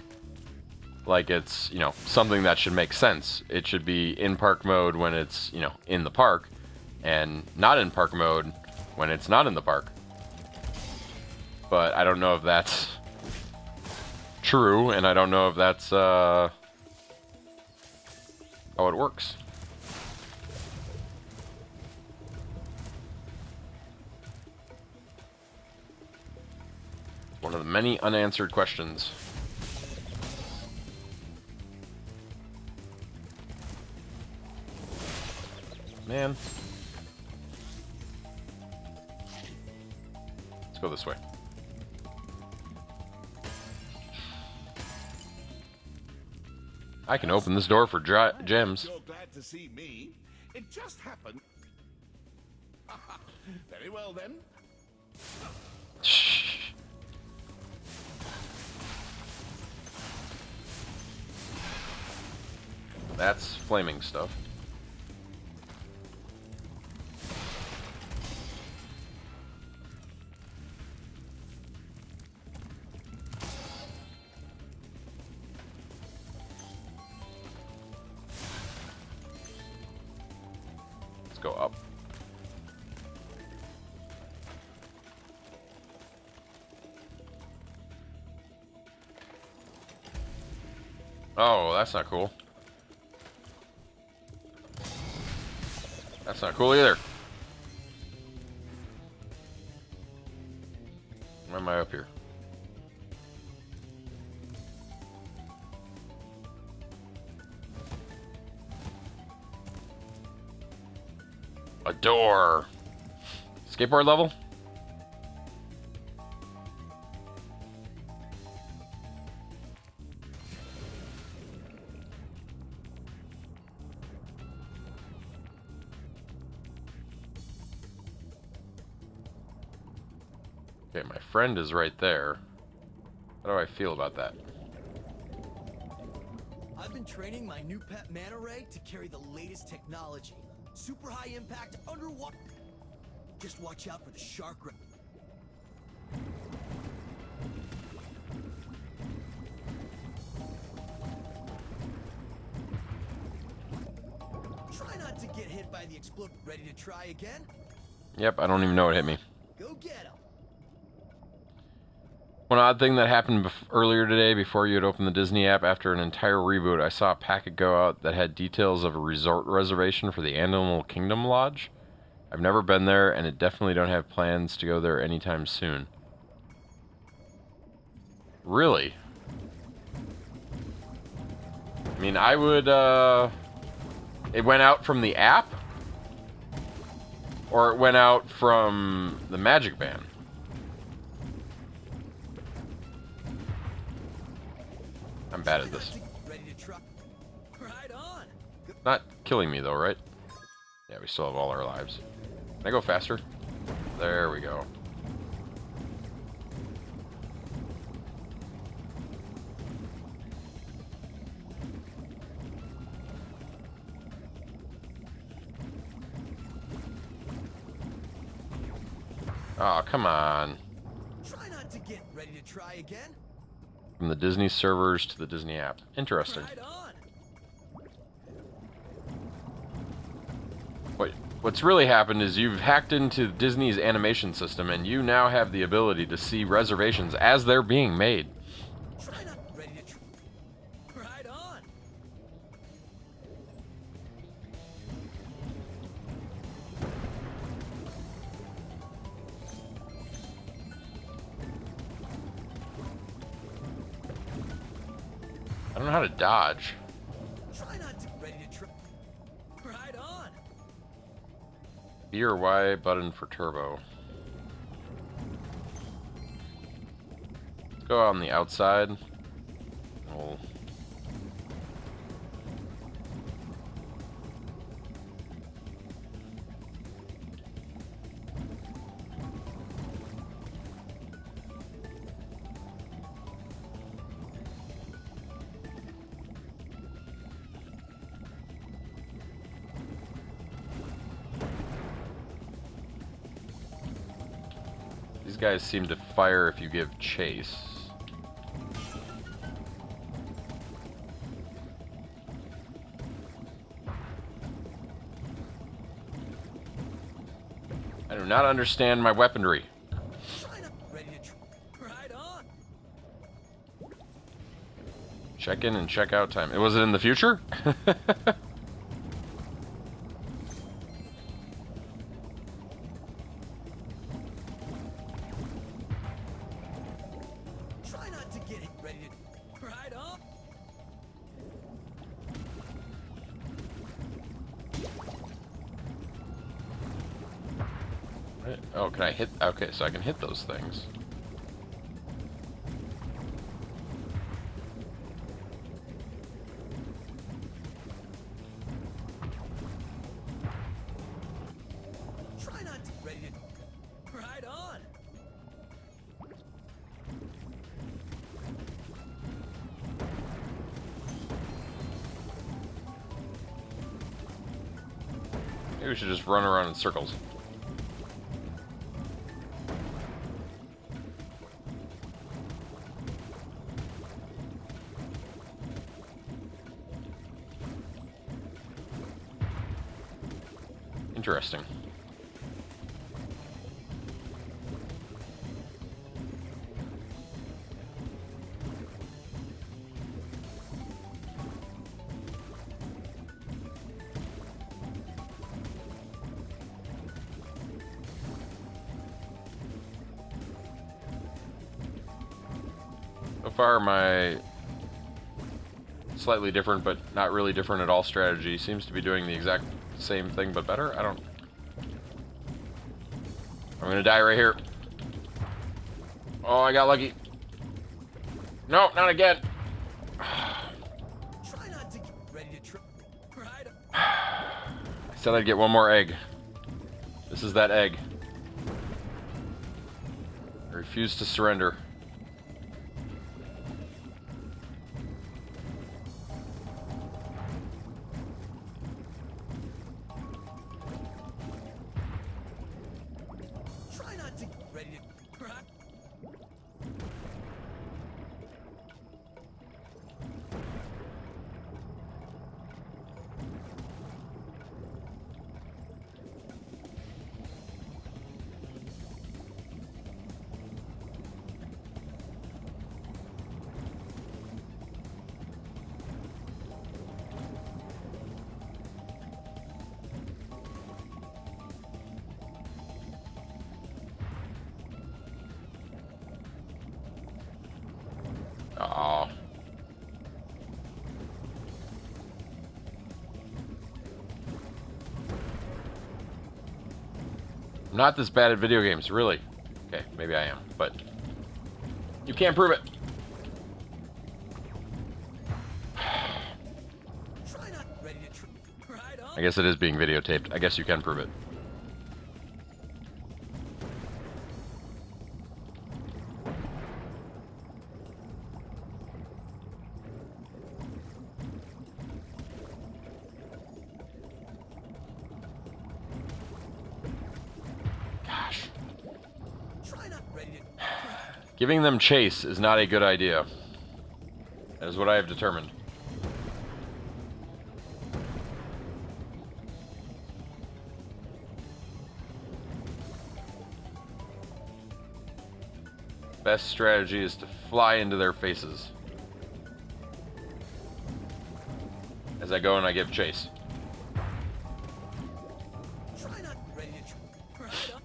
like it's, you know, something that should make sense. It should be in park mode when it's, you know, in the park, and not in park mode when it's not in the park. But I don't know if that's true, and I don't know if that's, how it works. One of the many unanswered questions. Man. Let's go this way. I can open this door for gems. You're glad to see me. It just happened. Very well then. Shh. That's flaming stuff. Let's go up. Oh, that's not cool. That's not cool either. Why am I up here? A door. Skateboard level? Okay, my friend is right there. How do I feel about that? I've been training my new pet manta ray to carry the latest technology. Super high impact underwater. Just watch out for the shark. Try not to get hit by the explode. Ready to try again? Yep, I don't even know what hit me. Go get him. One odd thing that happened earlier today before you had opened the Disney app after an entire reboot, I saw a packet go out that had details of a resort reservation for the Animal Kingdom Lodge. I've never been there, and it definitely don't have plans to go there anytime soon. Really? I mean, I would, it went out from the app? Or it went out from the Magic Band? I'm bad at this. Ready to try? Right on. Not killing me though, right? Yeah, we still have all our lives. Can I go faster? There we go. Oh, come on. Try not to get ready to try again. From the Disney servers to the Disney app. Interesting. Right on. What's really happened is you've hacked into Disney's animation system and you now have the ability to see reservations as they're being made. Try not ready to right on. I don't know how to dodge. Try not to ready to try. Right on. B or Y button for turbo. Let's go on the outside. We'll... These guys seem to fire if you give chase. I do not understand my weaponry. Ready to right on. Check in and check out time. Was it in the future? Try not to get ready to right on. Oh, can I hit? Okay, so I can hit those things. Try not to ready to right on. Maybe we should just run around in circles. Interesting. So far, my slightly different, but not really different at all strategy seems to be doing the exact same thing, but better. I don't... I'm gonna die right here. Oh, I got lucky. No, not again. Try not to get ready to trip. Right. I said I'd get one more egg. This is that egg. I refuse to surrender. Try not to get ready to. Right. Oh. I'm not this bad at video games, really. Okay, maybe I am, but you can't prove it. Try not ready to trip. Right on. I guess it is being videotaped. I guess you can prove it. Gosh. Try not ready to. Giving them chase is not a good idea. That is what I have determined. Best strategy is to fly into their faces. As I go and I give chase. Try not ready to trip. Right on.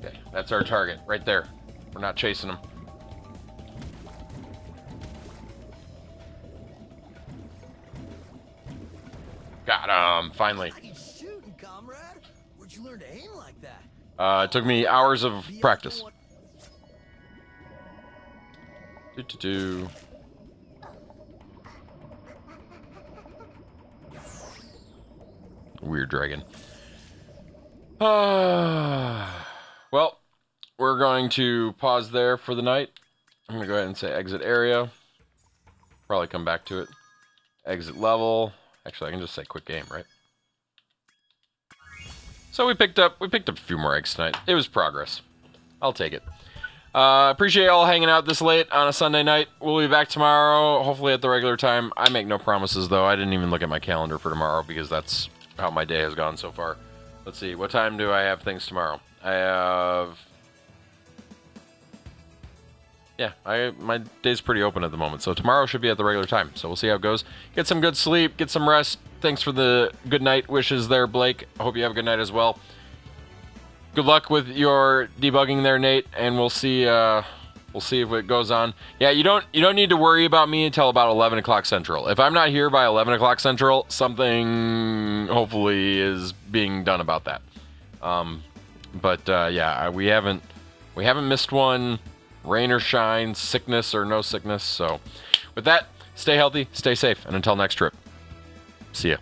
Okay, that's our target, right there. We're not chasing them. Got him, finally. Nice shooting, comrade. Where'd you learn to aim like that? It took me hours of practice. Do. Weird dragon. Well, we're going to pause there for the night. I'm going to go ahead and say exit area. Probably come back to it. Exit level. Actually, I can just say quit game, right? So we picked up a few more eggs tonight. It was progress. I'll take it. Appreciate y'all hanging out this late on a Sunday night. We'll be back tomorrow, hopefully at the regular time. I make no promises, though. I didn't even look at my calendar for tomorrow because that's how my day has gone so far. Let's see. What time do I have things tomorrow? I have... Yeah, my day's pretty open at the moment, so tomorrow should be at the regular time. So we'll see how it goes. Get some good sleep, get some rest. Thanks for the good night wishes there, Blake. I hope you have a good night as well. Good luck with your debugging there, Nate, and we'll see We'll see if it goes on. Yeah, you don't need to worry about me until about 11 o'clock Central. If I'm not here by 11 o'clock Central, something hopefully is being done about that. Yeah, we haven't missed one, rain or shine, sickness or no sickness. So with that, stay healthy, stay safe, and until next trip, see ya.